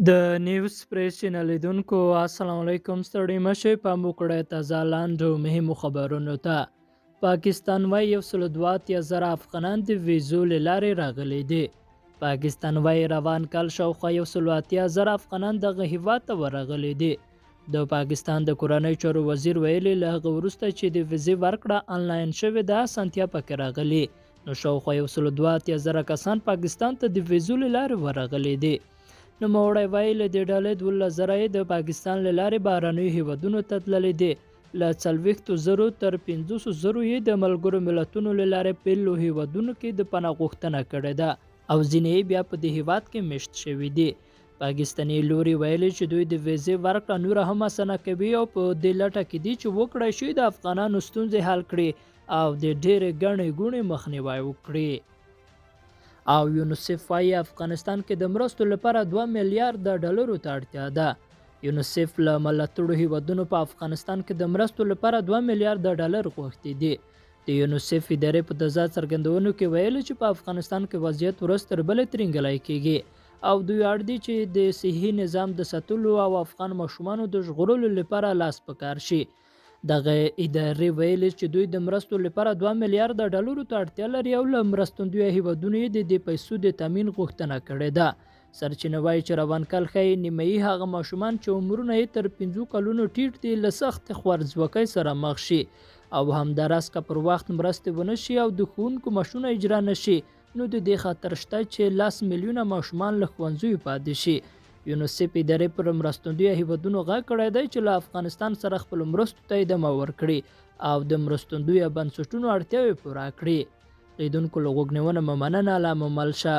د نیوز پریس چینل لیدونکو السلام علیکم. ستړي مشه په موکړه تازه لاندو مهمو خبرونو ته. پاکستان وای 102,000 افغانان د ویزو لارې راغلي دي. پاکستان وای روان کال شاوخوا 102,000 افغانان دغه هیواد ته ورغلي دي. د پاکستان د کورنۍ چارو وزیر ویلي له هغه وروسته چې د ویزې ورکړه آنلاین شوې ده اسانتیا پکې راغلي. نو شاوخوا 102,000 کسان پاکستان ته د ویزو لارې ورغلي دي. نوموړی وایي له دې ډلې 12,000 د پاکستان له لارې بهرنیو هیوادونو ته تللي دي. له 40,000 تر 50,000 یې د ملګرو ملتونو له لارې په بېلو هیوادونو کې د پناه غوښتنه کړې ده او ځینې یې بیا په دې هیواد کې میشت شوي دي. پاکستاني لوري ویلي چې دوی د ویزې ورکړه نوره هم اسانه کوي او په دې لټه کې دي چې وکړای شي د افغانانو ستونزې حل کړي او د ډېرې ګڼې ګوڼې مخنیوی وکړي. او یونیسف وايي افغانستان کې د مرستو لپاره 2 میلیارډ ډالرو ته اړتیا ده. یونیسف له ملتړو هیوادونو په افغانستان کې د مرستو لپاره 2 میلیارډ ډالر غوښتي دي. د یونیسف ادارې په تازه څرګندونو کې ویلي چې په افغانستان کې وضعیت ورځ تر بلې ترنګلی کیږي او دوی اړ دي چې د صحي نظام د ساتلو او افغان ماشومانو د ژغورلو لپاره لاس په کار شي. دغه ادارې ویلي چې دوی د مرستو لپاره 2 میلیارډ ډالرو ته اړتیا لري او له مرستندویه هیوادونو یې د دې پیسو د تامین غوښتنه کړې ده. سرچینه وایي چې روان کال ښایي نیمایي هغه ماشومان چې عمرونه یې تر 5 کلونو ټیټ دي له سخت خوارځواکۍ سره مخ شي او همداراز که پر وخت مرستې ونه شي او د ښوونکو معاشونه اجرا نه شي نو د دې خطر شته چې 10 میلیونه ماشومان له ښوونځیو پاتې شي. یونیسف ادارې پر مرستندویه هیوادونو غږ کړی دی چې له افغانستان سره خپل مرستو ته ادامه ورکړي او د مرستندویه بنسټونو اړتیاوې پوره کړي. لیدونکو له غوږ نیونه مو مننه. لا مو مل شه.